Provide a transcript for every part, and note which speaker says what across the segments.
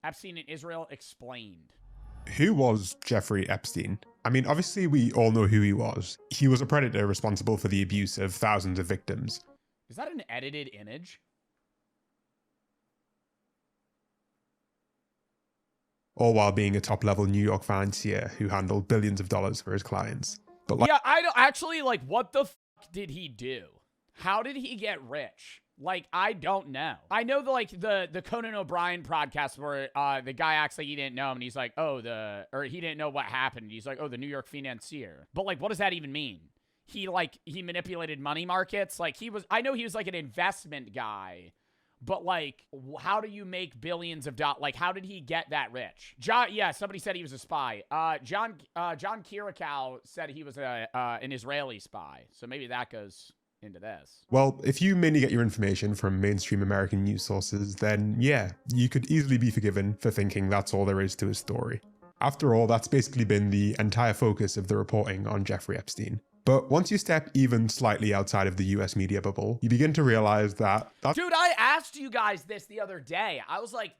Speaker 1: Epstein in Israel explained.
Speaker 2: Who was Jeffrey Epstein? I mean, obviously we all know who he was. He was a predator responsible for the abuse of thousands of victims.
Speaker 1: Is that an edited image?
Speaker 2: All while being a top-level New York financier who handled billions of dollars for his clients. But
Speaker 1: yeah, I don't actually, like, what the fuck did he do? How did he get rich? Like, I don't know. I know the Conan O'Brien podcast where the guy acts like he didn't know him and he's like, or he didn't know what happened. He's like, the New York financier. But like, what does that even mean? He manipulated money markets. Like I know he was like an investment guy, but like, how do you make billions of dollars? Like, how did he get that rich? Somebody said he was a spy. John Kiriakou said he was an Israeli spy. So maybe that goes into this.
Speaker 2: Well, if you mainly get your information from mainstream American news sources, then yeah, you could easily be forgiven for thinking that's all there is to his story. After all, that's basically been the entire focus of the reporting on Jeffrey Epstein. But once you step even slightly outside of the US media bubble, you begin to realize that...
Speaker 1: Dude, I asked you guys this the other day. I was like,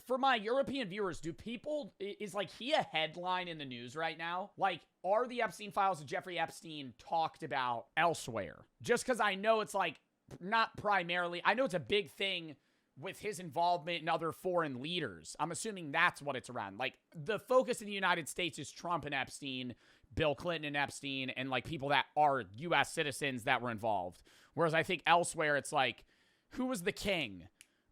Speaker 1: for my European viewers, is like he a headline in the news right now? Like, are the Epstein files of Jeffrey Epstein talked about elsewhere? Just because I know it's like, not primarily, I know it's a big thing with his involvement in other foreign leaders. I'm assuming that's what it's around. Like, the focus in the United States is Trump and Epstein, Bill Clinton and Epstein, and like people that are U.S. citizens that were involved. Whereas I think elsewhere it's like, who was the king?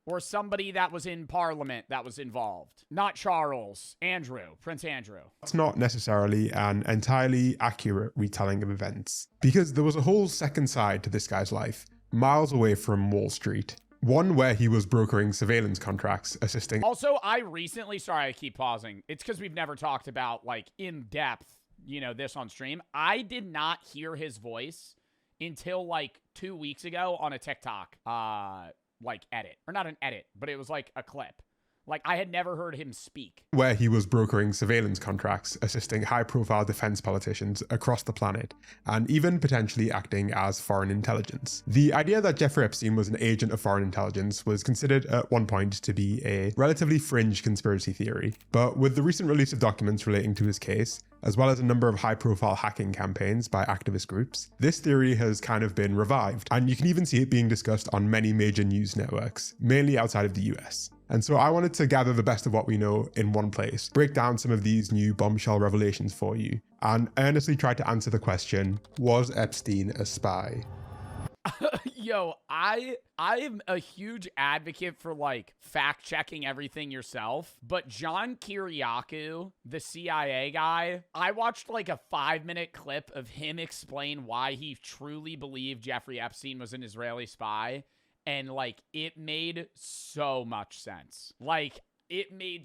Speaker 1: Or somebody that was in parliament that was involved. Not Charles, Prince Andrew.
Speaker 2: That's not necessarily an entirely accurate retelling of events, because there was a whole second side to this guy's life, miles away from Wall Street. One where he was brokering surveillance contracts, assisting...
Speaker 1: Also, sorry I keep pausing. It's because we've never talked about, like, in depth, this on stream. I did not hear his voice until like 2 weeks ago on a TikTok, edit. Or not an edit, but it was like a clip. Like, I had never heard him speak.
Speaker 2: Where he was brokering surveillance contracts, assisting high-profile defense politicians across the planet, and even potentially acting as foreign intelligence. The idea that Jeffrey Epstein was an agent of foreign intelligence was considered at one point to be a relatively fringe conspiracy theory, but with the recent release of documents relating to his case, as well as a number of high-profile hacking campaigns by activist groups, this theory has kind of been revived, and you can even see it being discussed on many major news networks, mainly outside of the US. And so I wanted to gather the best of what we know in one place, break down some of these new bombshell revelations for you, and earnestly try to answer the question, was Epstein a spy?
Speaker 1: Yo, I'm a huge advocate for like fact checking everything yourself, but John Kiriakou, the CIA guy, I watched like a 5-minute clip of him explain why he truly believed Jeffrey Epstein was an Israeli spy, and like it made so much sense. Like him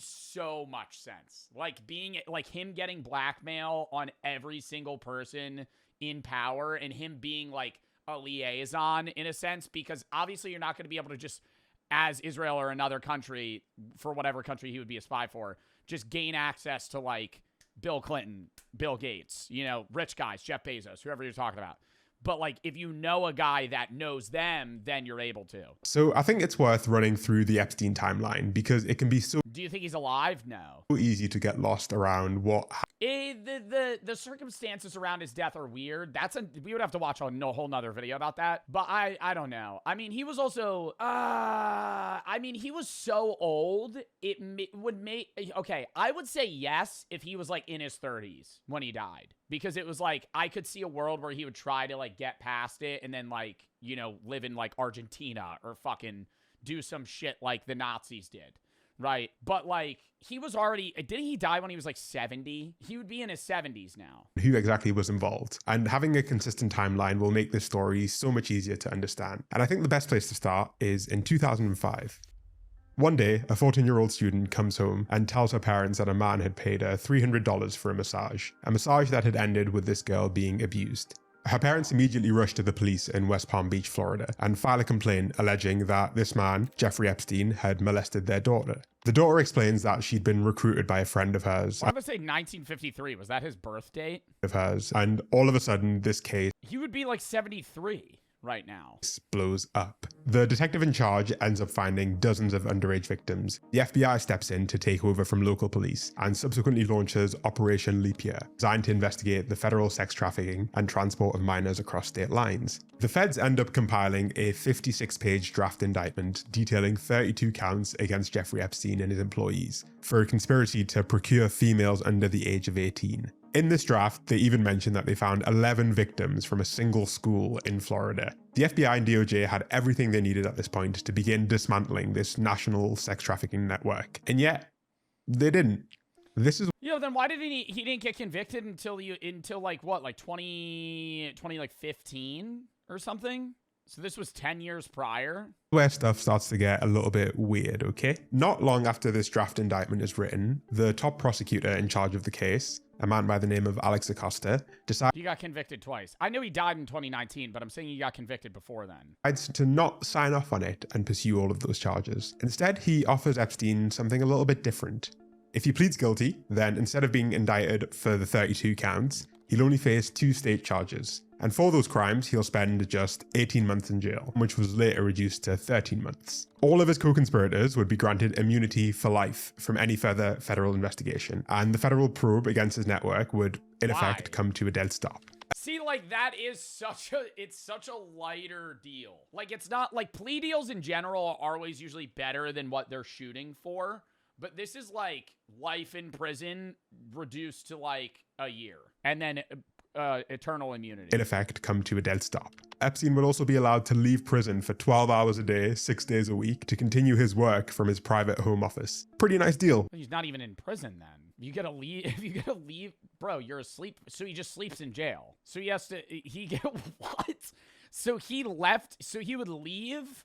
Speaker 1: getting blackmail on every single person in power and him being like a liaison in a sense, because obviously you're not going to be able to just, as Israel or another country, for whatever country he would be a spy for, just gain access to like Bill Clinton, Bill Gates, rich guys, Jeff Bezos, whoever you're talking about. But like, if you know a guy that knows them, then you're able to.
Speaker 2: So I think it's worth running through the Epstein timeline because it can be so...
Speaker 1: Do you think he's alive? No.
Speaker 2: ...easy to get lost around what...
Speaker 1: The circumstances around his death are weird. We would have to watch a whole nother video about that. But I don't know. I mean, he was also... he was so old, it would make... Okay, I would say yes if he was like in his 30s when he died. Because it was like, I could see a world where he would try to like get past it and then like, live in like Argentina or fucking do some shit like the Nazis did. Right. But like, he was already, didn't he die when he was like 70? He would be in his 70s now.
Speaker 2: Who exactly was involved? And having a consistent timeline will make this story so much easier to understand. And I think the best place to start is in 2005. One day, a 14-year-old student comes home and tells her parents that a man had paid her $300 for a massage that had ended with this girl being abused. Her parents immediately rush to the police in West Palm Beach, Florida, and file a complaint alleging that this man, Jeffrey Epstein, had molested their daughter. The daughter explains that she'd been recruited by a friend of hers.
Speaker 1: I would say 1953. Was that his birth date?
Speaker 2: And all of a sudden, this case...
Speaker 1: He would be like 73. right now.
Speaker 2: Blows up. The detective in charge ends up finding dozens of underage victims. The FBI steps in to take over from local police and subsequently launches Operation Leap Year, designed to investigate the federal sex trafficking and transport of minors across state lines. The feds end up compiling a 56-page draft indictment detailing 32 counts against Jeffrey Epstein and his employees for a conspiracy to procure females under the age of 18. In this draft, they even mentioned that they found 11 victims from a single school in Florida. The FBI and DOJ had everything they needed at this point to begin dismantling this national sex trafficking network. And yet, they didn't. This is...
Speaker 1: Then why didn't he didn't get convicted until like what, like 2015 or something? So this was 10 years prior?
Speaker 2: Where stuff starts to get a little bit weird, okay? Not long after this draft indictment is written, the top prosecutor in charge of the case, a man by the name of Alex Acosta, decides...
Speaker 1: He got convicted twice. I know he died in 2019, but I'm saying he got convicted before then.
Speaker 2: ...decides to not sign off on it and pursue all of those charges. Instead, he offers Epstein something a little bit different. If he pleads guilty, then instead of being indicted for the 32 counts, he'll only face 2 state charges. And for those crimes, he'll spend just 18 months in jail, which was later reduced to 13 months. All of his co-conspirators would be granted immunity for life from any further federal investigation, and the federal probe against his network would, in effect, come to a dead stop.
Speaker 1: See, like, that is such a lighter deal. Like, it's not, like, plea deals in general are always usually better than what they're shooting for. But this is, like, life in prison reduced to, like, a year. And then... eternal immunity.
Speaker 2: In effect, come to a dead stop. Epstein would also be allowed to leave prison for 12 hours a day, 6 days a week, to continue his work from his private home office. Pretty nice deal.
Speaker 1: He's not even in prison then. You gotta leave. If you gotta leave, bro, you're asleep. So he just sleeps in jail. So he has to. What? So he left. So he would leave,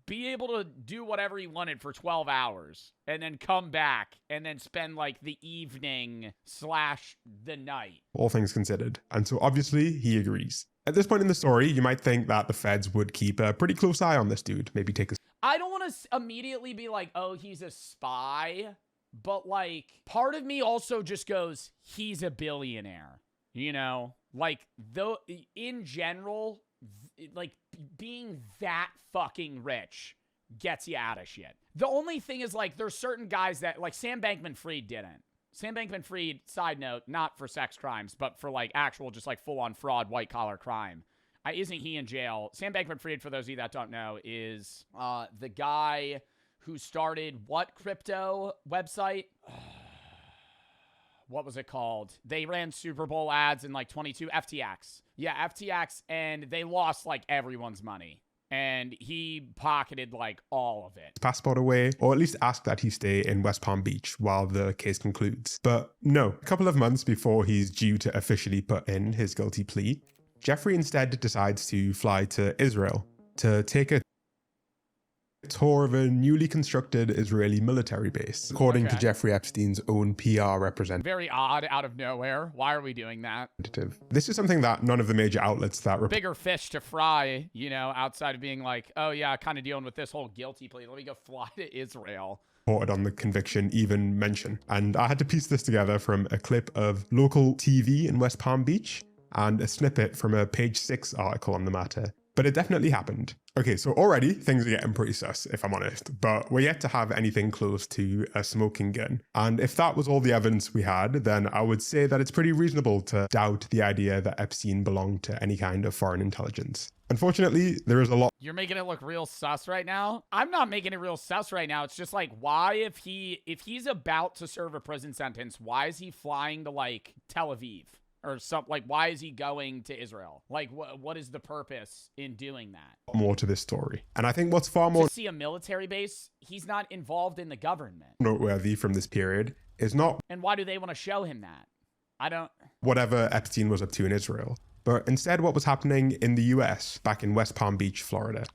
Speaker 1: be able to do whatever he wanted for 12 hours, and then come back and then spend like the evening / the night.
Speaker 2: All things considered. And so obviously he agrees. At this point in the story, you might think that the feds would keep a pretty close eye on this dude. Maybe take a...
Speaker 1: I don't want to immediately be like, oh, he's a spy. But like, part of me also just goes, he's a billionaire. You know? Like, though, in general... like, being that fucking rich gets you out of shit. The only thing is, like, there's certain guys that, like, Sam Bankman-Fried didn't. Sam Bankman-Fried, side note, not for sex crimes, but for, like, actual, just, like, full-on fraud, white-collar crime. Isn't he in jail? Sam Bankman-Fried, for those of you that don't know, is the guy who started what crypto website? What was it called? They ran Super Bowl ads in like 22, FTX. Yeah, FTX, and they lost like everyone's money. And he pocketed like all of it.
Speaker 2: Passport away, or at least ask that he stay in West Palm Beach while the case concludes. But no, a couple of months before he's due to officially put in his guilty plea, Jeffrey instead decides to fly to Israel to take a tour of a newly constructed Israeli military base, according to Jeffrey Epstein's own PR representative.
Speaker 1: Very odd, out of nowhere. Why are we doing that?
Speaker 2: This is something that none of the major outlets that...
Speaker 1: Bigger fish to fry, you know, outside of being like, oh yeah, kind of dealing with this whole guilty plea. Let me go fly to Israel.
Speaker 2: Reported on the conviction even mention. And I had to piece this together from a clip of local TV in West Palm Beach and a snippet from a Page 6 article on the matter. But it definitely happened. Okay, so already things are getting pretty sus, if I'm honest, but we're yet to have anything close to a smoking gun. And if that was all the evidence we had, then I would say that it's pretty reasonable to doubt the idea that Epstein belonged to any kind of foreign intelligence. Unfortunately, there is a lot...
Speaker 1: You're making it look real sus right now? I'm not making it real sus right now. It's just like, why if he's about to serve a prison sentence, why is he flying to like Tel Aviv? Or something, like, why is he going to Israel? Like, what is the purpose in doing that?
Speaker 2: More to this story. And I think what's far more...
Speaker 1: To see a military base, he's not involved in the government.
Speaker 2: Noteworthy from this period is not...
Speaker 1: And why do they want to show him that? I don't...
Speaker 2: Whatever Epstein was up to in Israel. But instead what was happening in the US, back in West Palm Beach, Florida.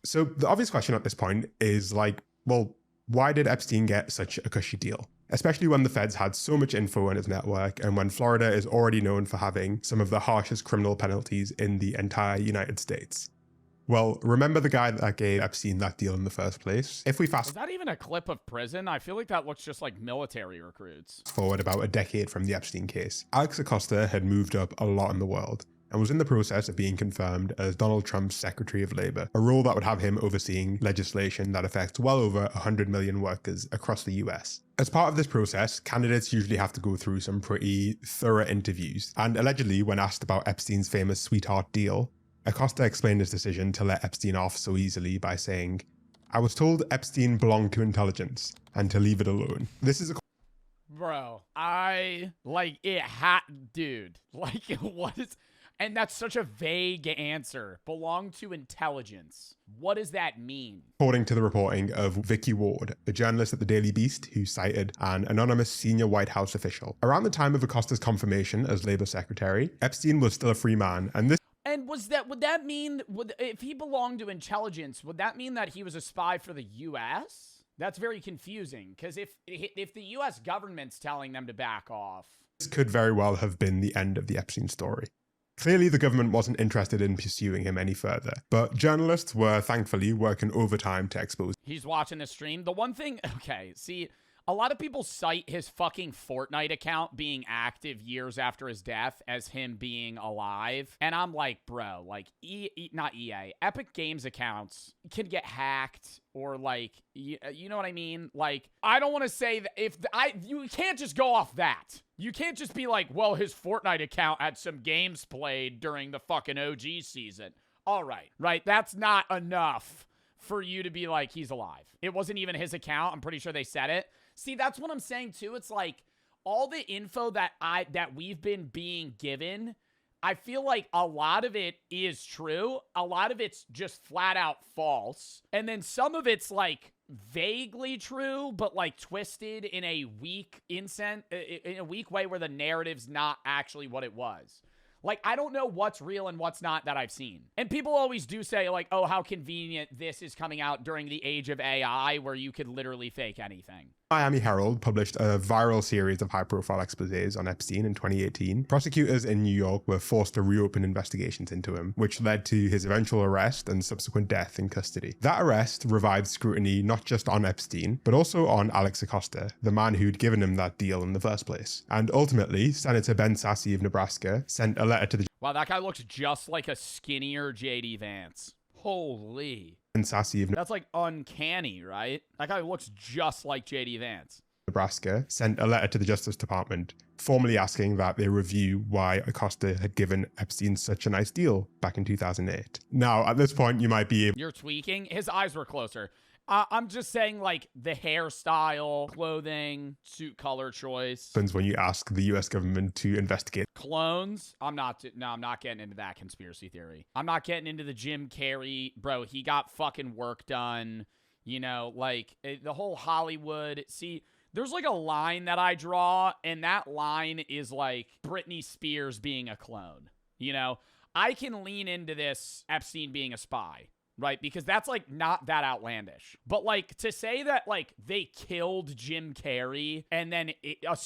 Speaker 2: So the obvious question at this point is like, well, why did Epstein get such a cushy deal? Especially when the feds had so much info on his network and when Florida is already known for having some of the harshest criminal penalties in the entire United States. Well, remember the guy that gave Epstein that deal in the first place? If we fast...
Speaker 1: Is that even a clip of prison? I feel like that looks just like military recruits.
Speaker 2: Forward about a decade from the Epstein case, Alex Acosta had moved up a lot in the world. and was in the process of being confirmed as Donald Trump's Secretary of Labor, a role that would have him overseeing legislation that affects well over 100 million workers across the US. As part of this process, candidates usually have to go through some pretty thorough interviews, and allegedly, when asked about Epstein's famous sweetheart deal, Acosta explained his decision to let Epstein off so easily by saying, "I was told Epstein belonged to intelligence, and to leave it alone." This is a
Speaker 1: Bro, dude, like, what is, and that's such a vague answer. Belong to intelligence. What does that mean?
Speaker 2: according to the reporting of Vicky Ward, a journalist at the Daily Beast who cited an anonymous senior White House official. Around the time of Acosta's confirmation as Labor Secretary, Epstein was still a free man, and this
Speaker 1: And would that mean, if he belonged to intelligence, would that mean that he was a spy for the U.S.? That's very confusing, because if the U.S. government's telling them to back off.
Speaker 2: This could very well have been the end of the Epstein story. Clearly, the government wasn't interested in pursuing him any further, but journalists were thankfully working overtime to expose.
Speaker 1: He's watching the stream. The one thing, okay, see, a lot of people cite his fucking Fortnite account being active years after his death as him being alive. And I'm like, bro, like, not EA, Epic Games accounts can get hacked or like, you know what I mean? Like, I don't want to say that you can't just go off that. You can't just be like, well, his Fortnite account had some games played during the fucking OG season. All right, right? That's not enough for you to be like, he's alive. It wasn't even his account. I'm pretty sure they said it. See, that's what I'm saying too. It's like all the info that we've been being given, I feel like a lot of it is true. A lot of it's just flat out false. And then some of it's like vaguely true, but like twisted in a weak way where the narrative's not actually what it was. Like, I don't know what's real and what's not that I've seen. And people always do say, like, oh, how convenient this is coming out during the age of AI where you could literally fake anything.
Speaker 2: Miami Herald published a viral series of high-profile exposés on Epstein in 2018. Prosecutors in New York were forced to reopen investigations into him, which led to his eventual arrest and subsequent death in custody. That arrest revived scrutiny not just on Epstein, but also on Alex Acosta, the man who'd given him that deal in the first place. And ultimately, Senator Ben Sasse of Nebraska sent a letter to the...
Speaker 1: Wow, that guy looks just like a skinnier J.D. Vance. Holy...
Speaker 2: That's
Speaker 1: like uncanny, right? That guy looks just like J.D. Vance.
Speaker 2: Nebraska sent a letter to the Justice Department, formally asking that they review why Acosta had given Epstein such a nice deal back in 2008. Now, at this point, you might be...
Speaker 1: You're tweaking? His eyes were closer. I'm just saying, like, the hairstyle, clothing, suit color choice.
Speaker 2: When you ask the US government to investigate
Speaker 1: clones. I'm not getting into that conspiracy theory. I'm not getting into the Jim Carrey. Bro, he got fucking work done. You know, like, the whole Hollywood. See, there's, like, a line that I draw, and that line is, like, Britney Spears being a clone. You know? I can lean into this Epstein being a spy. Right? Because that's, like, not that outlandish. But, like, to say that, like, they killed Jim Carrey and then a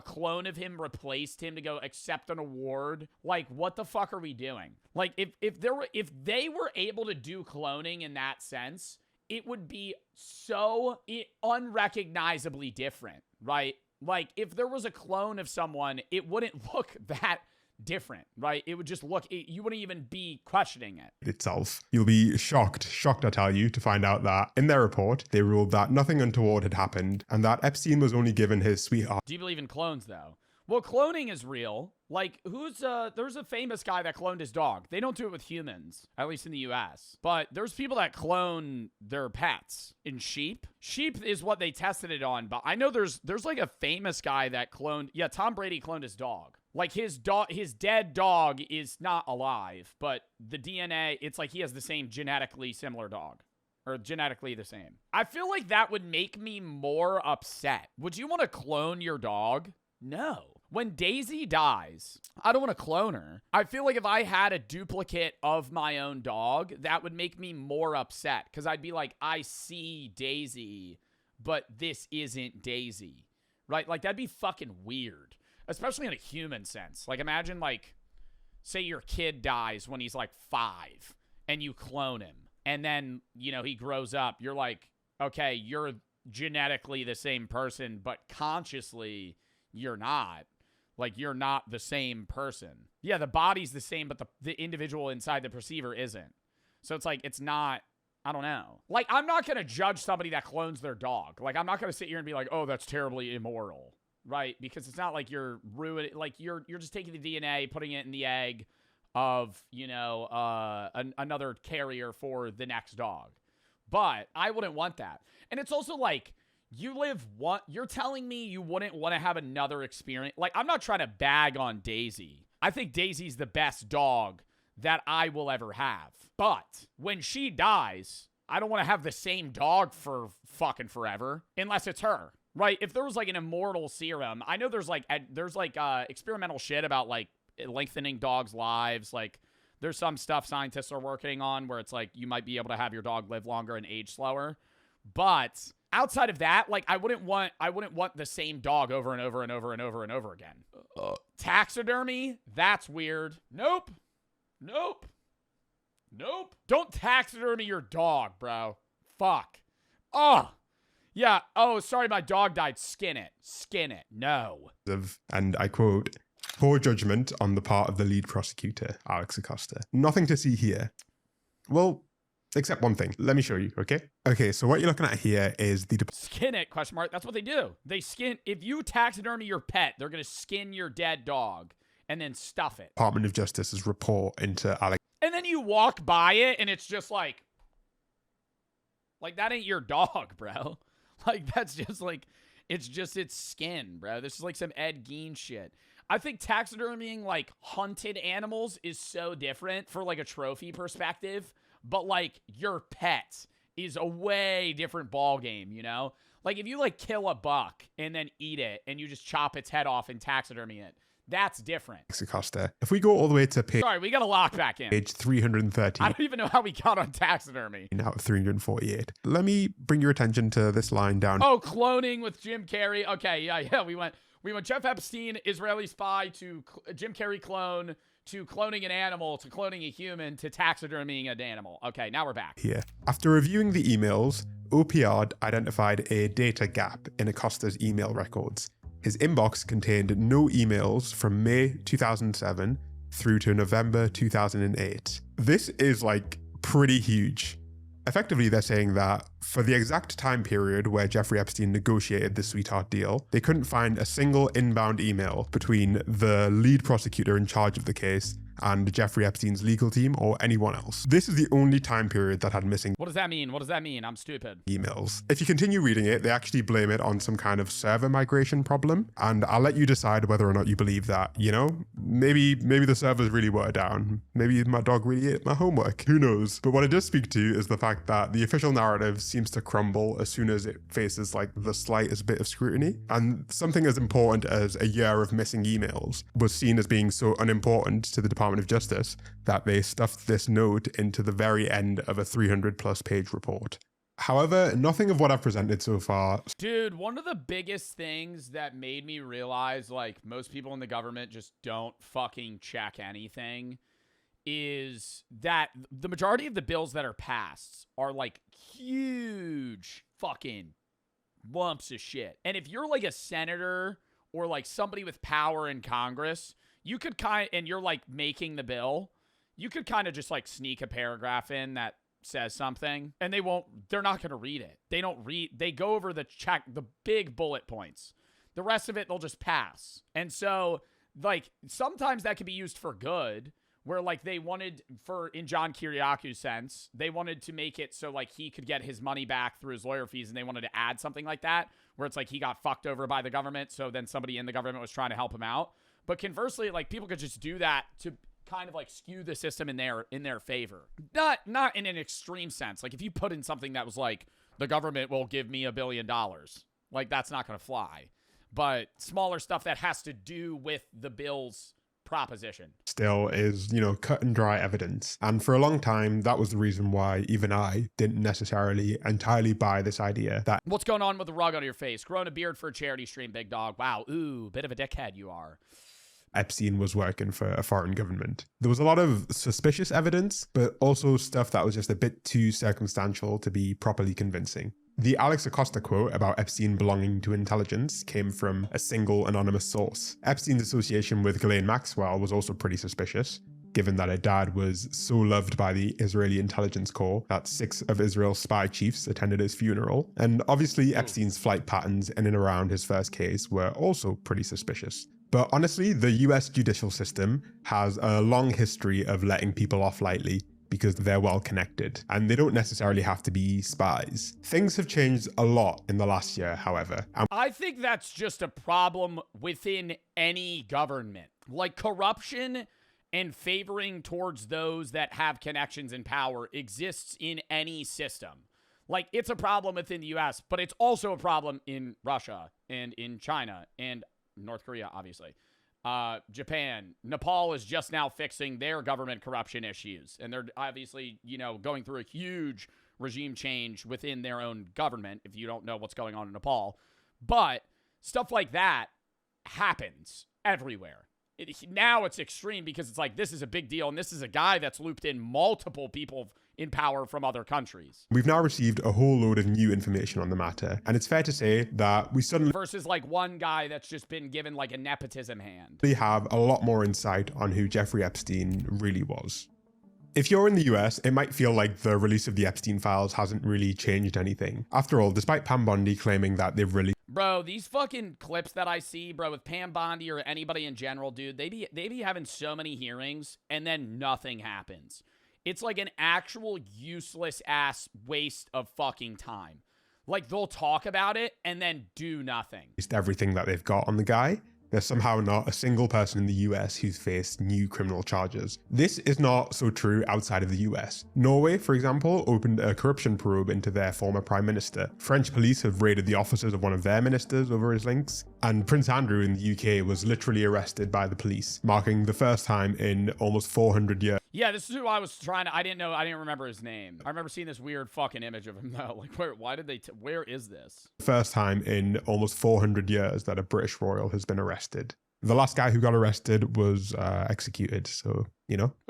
Speaker 1: clone of him replaced him to go accept an award. Like, what the fuck are we doing? Like, if they were able to do cloning in that sense, it would be so unrecognizably different, right? Like, if there was a clone of someone, it wouldn't look that different, right? It would just look, you wouldn't even be questioning it
Speaker 2: itself. You'll be shocked, I tell you, to find out that in their report, they ruled that nothing untoward had happened and that Epstein was only given his sweetheart.
Speaker 1: Do you believe in clones, though? Well, cloning is real. Like, there's a famous guy that cloned his dog. They don't do it with humans, at least in the US. But there's people that clone their pets. In sheep. Sheep is what they tested it on, but I know there's like a famous guy that cloned, Tom Brady cloned his dog. Like, his dead dog is not alive, but the DNA, it's like he has the same genetically similar dog. Or genetically the same. I feel like that would make me more upset. Would you want to clone your dog? No. When Daisy dies, I don't want to clone her. I feel like if I had a duplicate of my own dog, that would make me more upset. Because I'd be like, I see Daisy, but this isn't Daisy. Right? Like, that'd be fucking weird. Especially in a human sense. Like, imagine, like, say your kid dies when he's, like, 5, and you clone him. And then, you know, he grows up. You're like, okay, you're genetically the same person, but consciously, you're not. Like, you're not the same person. Yeah, the body's the same, but the individual inside the perceiver isn't. So it's like, it's not, I don't know. Like, I'm not going to judge somebody that clones their dog. Like, I'm not going to sit here and be like, oh, that's terribly immoral, right? Because it's not like you're ruining, like, you're just taking the DNA, putting it in the egg of, you know, another carrier for the next dog. But I wouldn't want that. And it's also like, you're telling me you wouldn't want to have another experience. Like, I'm not trying to bag on Daisy. I think Daisy's the best dog that I will ever have. But when she dies, I don't want to have the same dog for fucking forever, unless it's her, right? If there was like an immortal serum, I know there's like experimental shit about like lengthening dogs' lives. Like, there's some stuff scientists are working on where it's like you might be able to have your dog live longer and age slower. But outside of that, like, I wouldn't want the same dog over and over and over and over and over again. Taxidermy? That's weird. Nope. Don't taxidermy your dog, bro. Fuck. Oh. Yeah. Oh, sorry, my dog died. Skin it. No.
Speaker 2: And I quote, poor judgment on the part of the lead prosecutor, Alex Acosta. Nothing to see here. Well, except one thing. Let me show you, okay? Okay, so what you're looking at here is the...
Speaker 1: Skin it, question mark. That's what they do. They skin... If you taxidermy your pet, they're going to skin your dead dog and then stuff it.
Speaker 2: Department of Justice's report into Alex...
Speaker 1: And then you walk by it and it's just like... Like, that ain't your dog, bro. Like, that's just like... It's just its skin, bro. This is like some Ed Gein shit. I think taxidermying, like, hunted animals is so different for, like, a trophy perspective. But, like, your pet is a way different ball game, you know? Like, if you, like, kill a buck and then eat it and you just chop its head off and taxidermy it, that's different.
Speaker 2: Acosta. If we go all the way to page...
Speaker 1: Sorry, we got to lock back in.
Speaker 2: Page 330.
Speaker 1: I don't even know how we got on taxidermy.
Speaker 2: Out of 348. Let me bring your attention to this line down.
Speaker 1: Oh, cloning with Jim Carrey. Okay, yeah, we went Jeff Epstein, Israeli spy, to Jim Carrey clone, to cloning an animal, to cloning a human, to taxidermying an animal. Okay, now we're back.
Speaker 2: Here. After reviewing the emails, OPR identified a data gap in Acosta's email records. His inbox contained no emails from May 2007 through to November 2008. This is like pretty huge. Effectively, they're saying that for the exact time period where Jeffrey Epstein negotiated the sweetheart deal, they couldn't find a single inbound email between the lead prosecutor in charge of the case and Jeffrey Epstein's legal team or anyone else. This is the only time period that had missing...
Speaker 1: What does that mean? What does that mean? I'm stupid.
Speaker 2: ...emails. If you continue reading it, they actually blame it on some kind of server migration problem, and I'll let you decide whether or not you believe that, you know? Maybe the servers really were down. Maybe my dog really ate my homework. Who knows? But what it does speak to is the fact that the official narrative seems to crumble as soon as it faces like the slightest bit of scrutiny. And something as important as a year of missing emails was seen as being so unimportant to the Department of Justice that they stuffed this note into the very end of a 300+ page report. However, nothing of what I've presented so far...
Speaker 1: Dude, one of the biggest things that made me realize, like, most people in the government just don't fucking check anything is that the majority of the bills that are passed are, like, huge fucking lumps of shit. And if you're, like, a senator or, like, somebody with power in Congress... You could and you're like making the bill, you could kind of just like sneak a paragraph in that says something and they're not going to read it. They go over the big bullet points. The rest of it, they'll just pass. And so like sometimes that could be used for good where like they wanted in John Kiriaku's sense, they wanted to make it so like he could get his money back through his lawyer fees and they wanted to add something like that where it's like he got fucked over by the government. So then somebody in the government was trying to help him out. But conversely, like people could just do that to kind of like skew the system in their favor. Not in an extreme sense. Like if you put in something that was like the government will give me $1 billion, like that's not going to fly. But smaller stuff that has to do with the bill's proposition
Speaker 2: still is, you know, cut and dry evidence. And for a long time, that was the reason why even I didn't necessarily entirely buy this idea that...
Speaker 1: What's going on with the rug on your face? Growing a beard for a charity stream, big dog. Wow. Ooh, bit of a dickhead you are.
Speaker 2: Epstein was working for a foreign government. There was a lot of suspicious evidence, but also stuff that was just a bit too circumstantial to be properly convincing. The Alex Acosta quote about Epstein belonging to intelligence came from a single anonymous source. Epstein's association with Ghislaine Maxwell was also pretty suspicious, given that her dad was so loved by the Israeli intelligence corps that 6 of Israel's spy chiefs attended his funeral. And obviously Epstein's flight patterns in and around his first case were also pretty suspicious. But honestly, the US judicial system has a long history of letting people off lightly because they're well connected, and they don't necessarily have to be spies. Things have changed a lot in the last year, however.
Speaker 1: I think that's just a problem within any government. Like, corruption and favoring towards those that have connections and power exists in any system. Like, it's a problem within the US, but it's also a problem in Russia and in China and North Korea, obviously. Japan, Nepal is just now fixing their government corruption issues. And they're obviously, going through a huge regime change within their own government, if you don't know what's going on in Nepal. But stuff like that happens everywhere. Now it's extreme because it's like, this is a big deal. And this is a guy that's looped in multiple people in power from other countries.
Speaker 2: We've now received a whole load of new information on the matter, and it's fair to say that we suddenly
Speaker 1: versus like one guy that's just been given like a nepotism hand.
Speaker 2: We have a lot more insight on who Jeffrey Epstein really was. If you're in the US, it might feel like the release of the Epstein files hasn't really changed anything. After all, despite Pam Bondi claiming that they've released
Speaker 1: Bro, these fucking clips that I see, bro, with Pam Bondi or anybody in general, dude, they be having so many hearings and then nothing happens. It's like an actual useless ass waste of fucking time. Like, they'll talk about it and then do nothing.
Speaker 2: Everything that they've got on the guy. There's somehow not a single person in the US who's faced new criminal charges. This is not so true outside of the US. Norway, for example, opened a corruption probe into their former prime minister. French police have raided the offices of one of their ministers over his links. And Prince Andrew in the UK was literally arrested by the police, marking the first time in almost 400 years.
Speaker 1: Yeah, this is who I was trying to, I didn't remember his name. I remember seeing this weird fucking image of him though. Like, where is this?
Speaker 2: First time in almost 400 years that a British royal has been arrested. The last guy who got arrested was executed, so,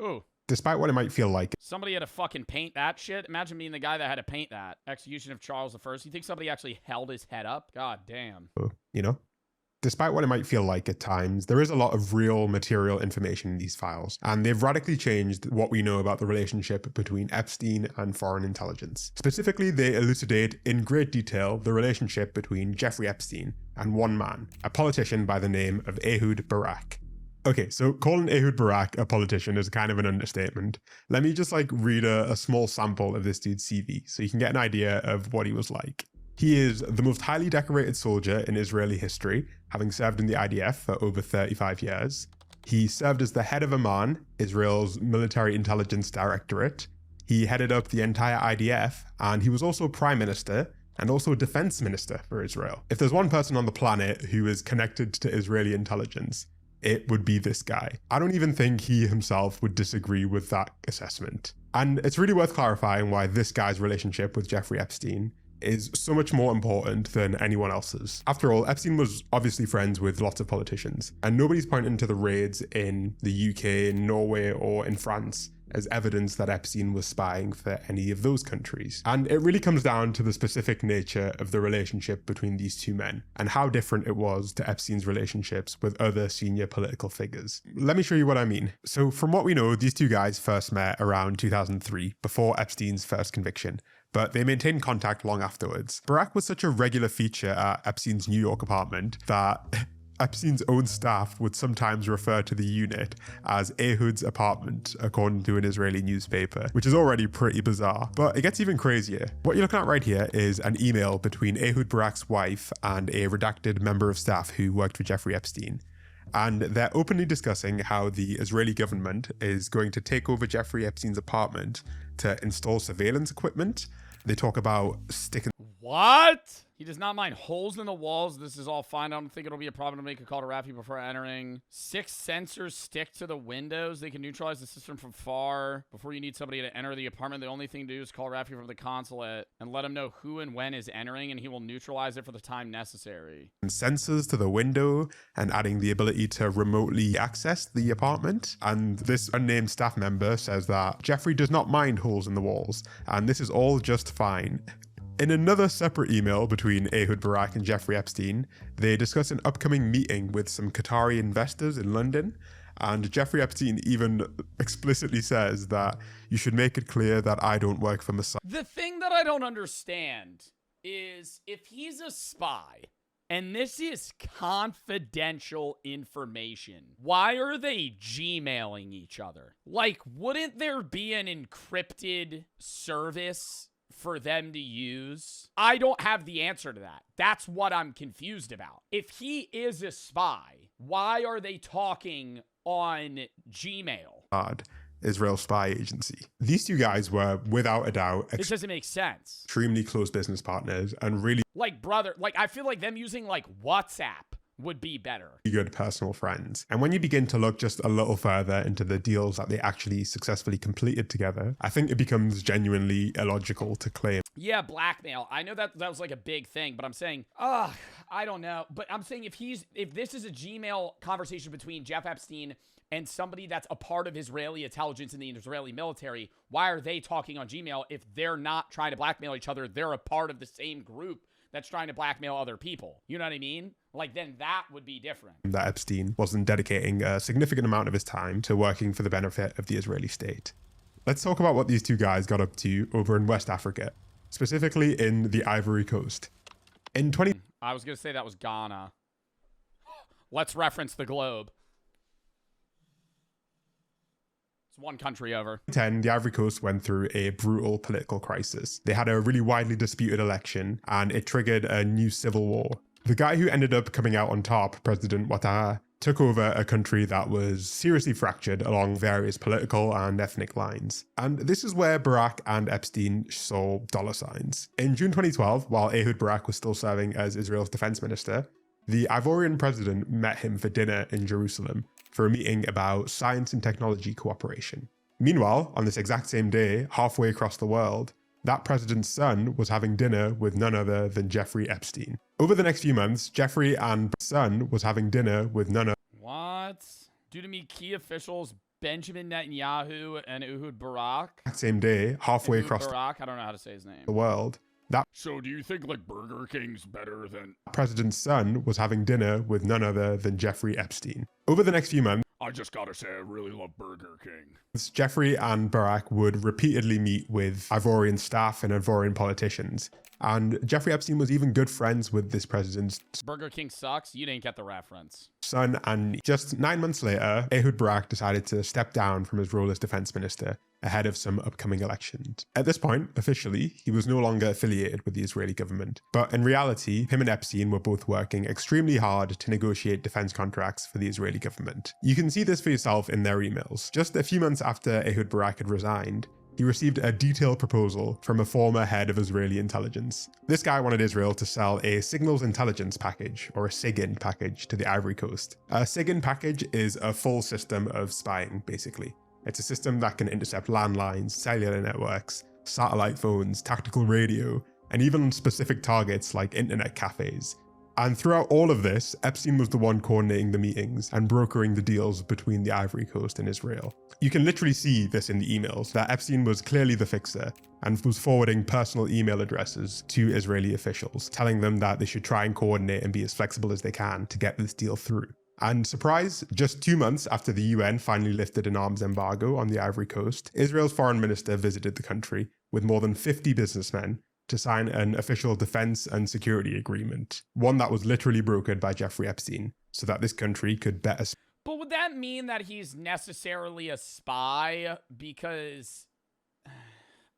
Speaker 1: Ooh.
Speaker 2: Despite what it might feel like.
Speaker 1: Somebody had to fucking paint that shit? Imagine being the guy that had to paint that. Execution of Charles I. You think somebody actually held his head up? God damn.
Speaker 2: Despite what it might feel like at times, there is a lot of real material information in these files, and they've radically changed what we know about the relationship between Epstein and foreign intelligence. Specifically, they elucidate in great detail the relationship between Jeffrey Epstein and one man, a politician by the name of Ehud Barak. Okay, so calling Ehud Barak a politician is kind of an understatement. Let me just read a small sample of this dude's CV so you can get an idea of what he was like. He is the most highly decorated soldier in Israeli history, having served in the IDF for over 35 years. He served as the head of Amman, Israel's military intelligence directorate. He headed up the entire IDF, and he was also prime minister and also defense minister for Israel. If there's one person on the planet who is connected to Israeli intelligence, it would be this guy. I don't even think he himself would disagree with that assessment. And it's really worth clarifying why this guy's relationship with Jeffrey Epstein is so much more important than anyone else's. After all, Epstein was obviously friends with lots of politicians, and nobody's pointing to the raids in the UK, in Norway, or in France as evidence that Epstein was spying for any of those countries. And it really comes down to the specific nature of the relationship between these two men, and how different it was to Epstein's relationships with other senior political figures. Let me show you what I mean. So from what we know, these two guys first met around 2003, before Epstein's first conviction, but they maintained contact long afterwards. Barak was such a regular feature at Epstein's New York apartment that Epstein's own staff would sometimes refer to the unit as Ehud's apartment, according to an Israeli newspaper, which is already pretty bizarre. But it gets even crazier. What you're looking at right here is an email between Ehud Barak's wife and a redacted member of staff who worked for Jeffrey Epstein. And they're openly discussing how the Israeli government is going to take over Jeffrey Epstein's apartment to install surveillance equipment. They talk about sticking...
Speaker 1: What? He does not mind holes in the walls. This is all fine. I don't think it'll be a problem to make a call to RAFI before entering. 6 sensors stick to the windows. They can neutralize the system from far. Before you need somebody to enter the apartment, the only thing to do is call RAFI from the consulate and let him know who and when is entering, and he will neutralize it for the time necessary.
Speaker 2: Sensors to the window and adding the ability to remotely access the apartment. And this unnamed staff member says that Jeffrey does not mind holes in the walls, and this is all just fine. In another separate email between Ehud Barak and Jeffrey Epstein, they discuss an upcoming meeting with some Qatari investors in London, and Jeffrey Epstein even explicitly says that you should make it clear that I don't work for Mossad.
Speaker 1: The thing that I don't understand is if he's a spy, and this is confidential information, why are they Gmailing each other? Like, wouldn't there be an encrypted service for them to use? I don't have the answer to that. That's what I'm confused about. If he is a spy, why are they talking on Gmail?
Speaker 2: Israel spy agency. These two guys were, without a doubt,
Speaker 1: This doesn't make sense.
Speaker 2: extremely close business partners and really
Speaker 1: Like, brother, like, I feel like them using, like, WhatsApp would be better.
Speaker 2: good personal friends. And when you begin to look just a little further into the deals that they actually successfully completed together, I think it becomes genuinely illogical to claim.
Speaker 1: Yeah, blackmail. I know that was like a big thing, but I'm saying, I don't know. But I'm saying if this is a Gmail conversation between Jeff Epstein and somebody that's a part of Israeli intelligence in the Israeli military, why are they talking on Gmail if they're not trying to blackmail each other? They're a part of the same group that's trying to blackmail other people. You know what I mean? Like, then that would be different.
Speaker 2: That Epstein wasn't dedicating a significant amount of his time to working for the benefit of the Israeli state. Let's talk about what these two guys got up to over in West Africa, specifically in the Ivory Coast. In
Speaker 1: I was going to say that was Ghana. Let's reference the globe. It's one country over.
Speaker 2: 2010, the Ivory Coast went through a brutal political crisis. They had a really widely disputed election, and it triggered a new civil war. The guy who ended up coming out on top, President Ouattara, took over a country that was seriously fractured along various political and ethnic lines. And this is where Barak and Epstein saw dollar signs. In June 2012, while Ehud Barak was still serving as Israel's defense minister, the Ivorian president met him for dinner in Jerusalem for a meeting about science and technology cooperation. Meanwhile, on this exact same day, halfway across the world, that president's son was having dinner with none other than Jeffrey Epstein. Over the next few months, Jeffrey and son was having dinner with none other.
Speaker 1: What? Due to meet key officials Benjamin Netanyahu and Ehud Barak.
Speaker 2: Same day, halfway
Speaker 1: Ehud
Speaker 2: across
Speaker 1: Barak, I don't know how to say his name.
Speaker 2: the world, that
Speaker 1: So do you think like Burger King's better than...
Speaker 2: president's son was having dinner with none other than Jeffrey Epstein. Over the next few months,
Speaker 1: I just gotta say, I really love Burger King.
Speaker 2: Jeffrey and Barak would repeatedly meet with Ivorian staff and Ivorian politicians. And Jeffrey Epstein was even good friends with this president's
Speaker 1: Burger King sucks? You didn't get the reference.
Speaker 2: son, and just 9 months later, Ehud Barak decided to step down from his role as defense minister ahead of some upcoming elections. At this point, officially, he was no longer affiliated with the Israeli government. But in reality, him and Epstein were both working extremely hard to negotiate defense contracts for the Israeli government. You can see this for yourself in their emails. Just a few months after Ehud Barak had resigned, he received a detailed proposal from a former head of Israeli intelligence. This guy wanted Israel to sell a signals intelligence package, or a SIGINT package, to the Ivory Coast. A SIGINT package is a full system of spying, basically. It's a system that can intercept landlines, cellular networks, satellite phones, tactical radio, and even specific targets like internet cafes. And throughout all of this, Epstein was the one coordinating the meetings and brokering the deals between the Ivory Coast and Israel. You can literally see this in the emails, that Epstein was clearly the fixer and was forwarding personal email addresses to Israeli officials, telling them that they should try and coordinate and be as flexible as they can to get this deal through. And surprise, just 2 months after the UN finally lifted an arms embargo on the Ivory Coast, Israel's foreign minister visited the country with more than 50 businessmen to sign an official defense and security agreement, one that was literally brokered by Jeffrey Epstein, so that this country could better...
Speaker 1: But would that mean that he's necessarily a spy? Because...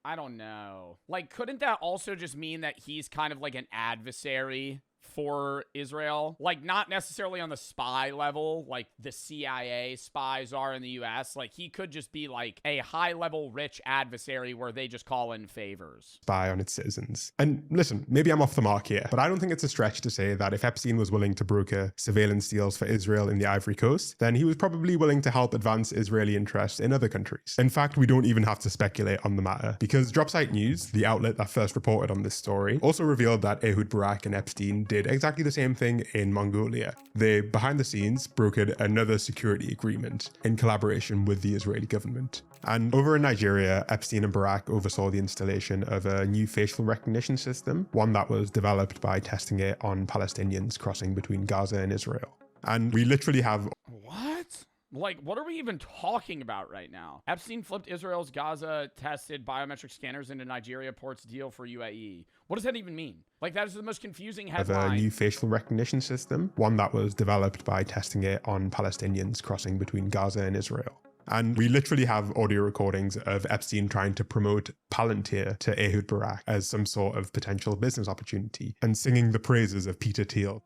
Speaker 1: I don't know. Like, couldn't that also just mean that he's kind of like an adversary for Israel? Like, not necessarily on the spy level, like the CIA spies are in the US. Like, he could just be like a high-level rich adversary where they just call in favors.
Speaker 2: Spy on its citizens. And listen, maybe I'm off the mark here, but I don't think it's a stretch to say that if Epstein was willing to broker surveillance deals for Israel in the Ivory Coast, then he was probably willing to help advance Israeli interests in other countries. In fact, we don't even have to speculate on the matter, because Dropsite News, the outlet that first reported on this story, also revealed that Ehud Barak and Epstein did did exactly the same thing in Mongolia. They, behind the scenes, brokered another security agreement in collaboration with the Israeli government. And over in Nigeria, Epstein and Barak oversaw the installation of a new facial recognition system, one that was developed by testing it on Palestinians crossing between Gaza and Israel. And we literally have...
Speaker 1: What? Like, what are we even talking about right now? Epstein flipped Israel's Gaza-tested biometric scanners into Nigeria ports deal for UAE. What does that even mean? Like, that is the most confusing headline.
Speaker 2: Of a new facial recognition system, one that was developed by testing it on Palestinians crossing between Gaza and Israel. And we literally have audio recordings of Epstein trying to promote Palantir to Ehud Barak as some sort of potential business opportunity and singing the praises of Peter Thiel.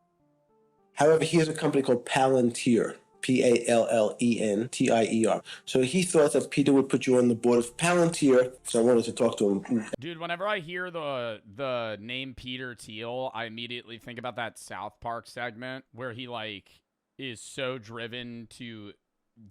Speaker 3: However, he has a company called Palantir. Palentir. So he thought that Peter would put you on the board of Palantir, so I wanted to talk to him.
Speaker 1: Dude, whenever I hear the name Peter Thiel, I immediately think about that South Park segment where he, like, is so driven to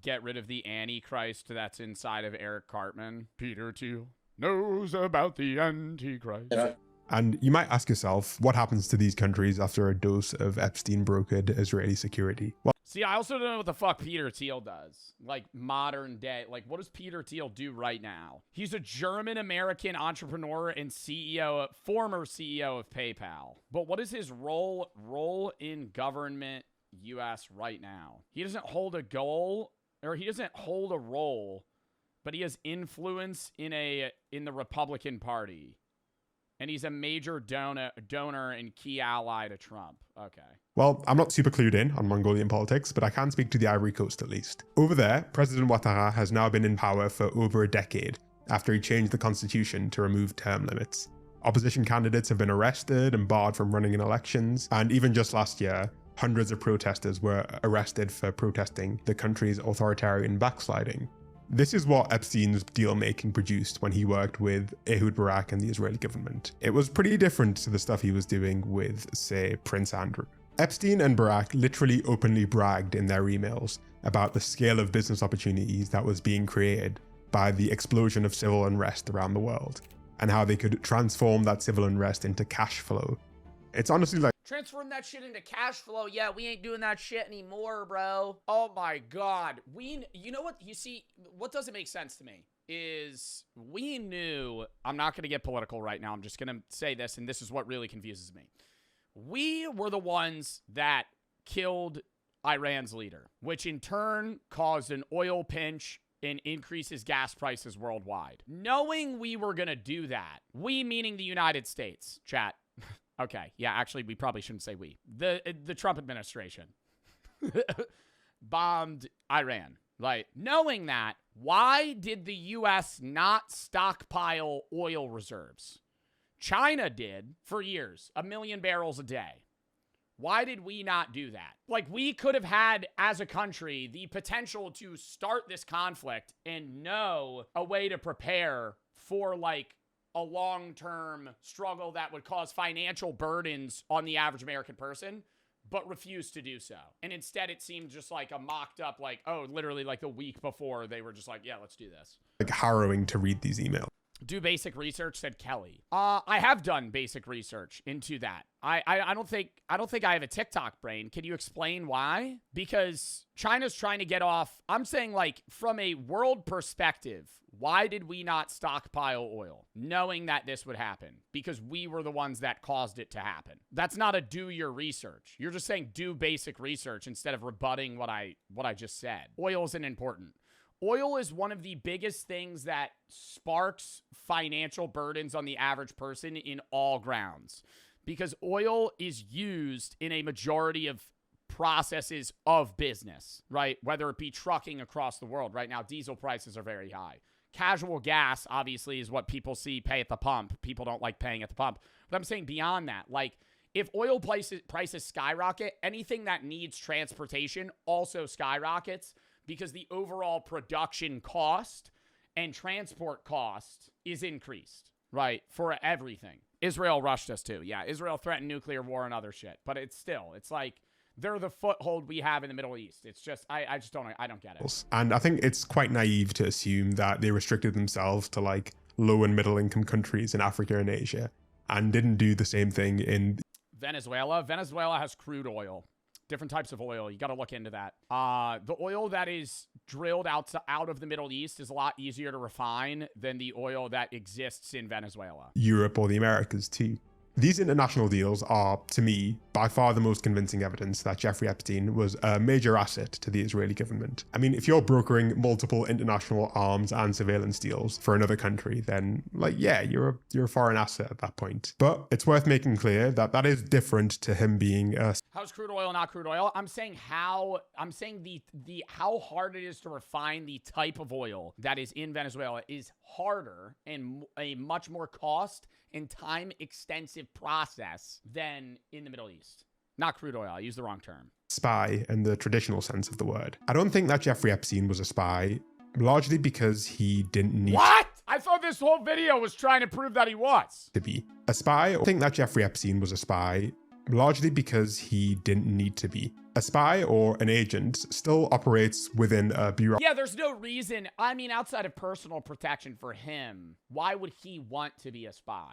Speaker 1: get rid of the Antichrist that's inside of Eric Cartman. Peter Thiel knows about the Antichrist.
Speaker 3: Yeah.
Speaker 2: And you might ask yourself, what happens to these countries after a dose of Epstein brokered Israeli security? Well,
Speaker 1: see, I also don't know what the fuck Peter Thiel does. Like, modern day. Like, what does Peter Thiel do right now? He's a German-American entrepreneur and former CEO of PayPal. But what is his role in government U.S. right now? He doesn't hold a goal, or he doesn't hold a role, but he has influence in the Republican Party. And he's a major donor and key ally to Trump. Okay.
Speaker 2: Well, I'm not super clued in on Mongolian politics, but I can speak to the Ivory Coast at least. Over there, President Ouattara has now been in power for over a decade after he changed the constitution to remove term limits. Opposition candidates have been arrested and barred from running in elections, and even just last year, hundreds of protesters were arrested for protesting the country's authoritarian backsliding. This is what Epstein's deal-making produced when he worked with Ehud Barak and the Israeli government. It was pretty different to the stuff he was doing with, say, Prince Andrew. Epstein and Barak literally openly bragged in their emails about the scale of business opportunities that was being created by the explosion of civil unrest around the world, and how they could transform that civil unrest into cash flow. It's honestly like,
Speaker 1: transform that shit into cash flow. Yeah, we ain't doing that shit anymore, bro. Oh my God. You know what? You see, what doesn't make sense to me is we knew, I'm not going to get political right now. I'm just going to say this, and this is what really confuses me. We were the ones that killed Iran's leader, which in turn caused an oil pinch and increases gas prices worldwide. Knowing we were going to do that, we meaning the United States, chat. Okay, yeah, actually, we probably shouldn't say we. The Trump administration bombed Iran. Like, knowing that, why did the U.S. not stockpile oil reserves? China did for years, 1 million barrels a day. Why did we not do that? Like, we could have had, as a country, the potential to start this conflict and know a way to prepare for, like, a long-term struggle that would cause financial burdens on the average American person, but refused to do so. And instead, it seemed just like a mocked up, like, oh, literally like the week before, they were just like, yeah, let's do this.
Speaker 2: like harrowing to read these emails.
Speaker 1: Do basic research, said Kelly. I have done basic research into that. I don't think I have a TikTok brain. Can you explain why? Because China's trying to get off. I'm saying, like, from a world perspective, why did we not stockpile oil knowing that this would happen? Because we were the ones that caused it to happen. That's not a do your research. You're just saying do basic research instead of rebutting what I just said. Oil isn't important. Oil is one of the biggest things that sparks financial burdens on the average person in all grounds, because oil is used in a majority of processes of business, right? Whether it be trucking across the world. Right now, diesel prices are very high. Casual gas, obviously, is what people see pay at the pump. People don't like paying at the pump. But I'm saying beyond that, like, if oil prices skyrocket, anything that needs transportation also skyrockets, because the overall production cost and transport cost is increased, right, for everything. Israel rushed us too. Yeah, Israel threatened nuclear war and other shit. But it's like they're the foothold we have in the Middle East. It's just, I just don't get it.
Speaker 2: And I think it's quite naive to assume that they restricted themselves to, like, low and middle income countries in Africa and Asia and didn't do the same thing in...
Speaker 1: Venezuela. Venezuela has crude oil. Different types of oil. You got to look into that. The oil that is drilled out of the Middle East is a lot easier to refine than the oil that exists in Venezuela.
Speaker 2: Europe or the Americas too. These international deals are, to me, by far the most convincing evidence that Jeffrey Epstein was a major asset to the Israeli government. I mean, if you're brokering multiple international arms and surveillance deals for another country, then, like, yeah, you're a foreign asset at that point. But it's worth making clear that that is different to him being a...
Speaker 1: How's crude oil not crude oil? I'm saying how hard it is to refine the type of oil that is in Venezuela is harder and a much more cost and time extensive process than in the Middle East. Not crude oil. I used the wrong term.
Speaker 2: Spy in the traditional sense of the word. I don't think that Jeffrey Epstein was a spy, largely because he didn't need...
Speaker 1: What? I thought this whole video was trying to prove that he was.
Speaker 2: ...to be a spy. I think that Jeffrey Epstein was a spy, largely because he didn't need to be. A spy or an agent still operates within a bureaucracy.
Speaker 1: Yeah, there's no reason. I mean, outside of personal protection for him, why would he want to be a spy?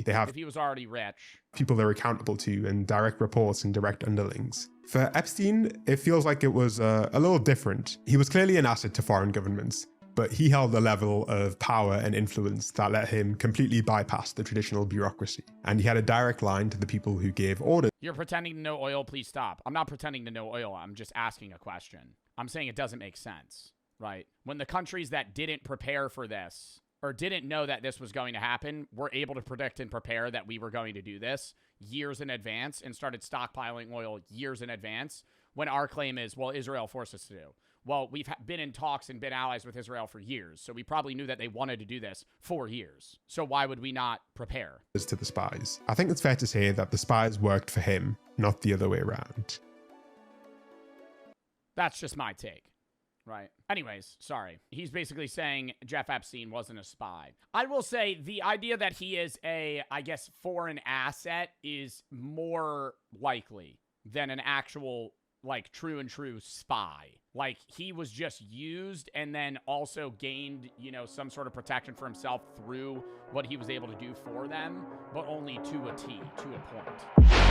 Speaker 2: They have
Speaker 1: if he was already rich.
Speaker 2: People they're accountable to and direct reports and direct underlings. For Epstein, it feels like it was a little different. He was clearly an asset to foreign governments, but he held a level of power and influence that let him completely bypass the traditional bureaucracy. And he had a direct line to the people who gave orders.
Speaker 1: You're pretending to know oil, please stop. I'm not pretending to know oil, I'm just asking a question. I'm saying it doesn't make sense, right? When the countries that didn't prepare for this, or didn't know that this was going to happen, were able to predict and prepare that we were going to do this years in advance and started stockpiling oil years in advance, when our claim is, well, Israel forced us to do. Well, we've been in talks and been allies with Israel for years, so we probably knew that they wanted to do this for years. So why would we not prepare?
Speaker 2: To the spies. I think it's fair to say that the spies worked for him, not the other way around.
Speaker 1: That's just my take, right? Anyways, sorry. He's basically saying Jeff Epstein wasn't a spy. I will say the idea that he is a, I guess, foreign asset is more likely than an actual, like, true spy. Like, he was just used and then also gained, you know, some sort of protection for himself through what he was able to do for them, but only to a T, to a point.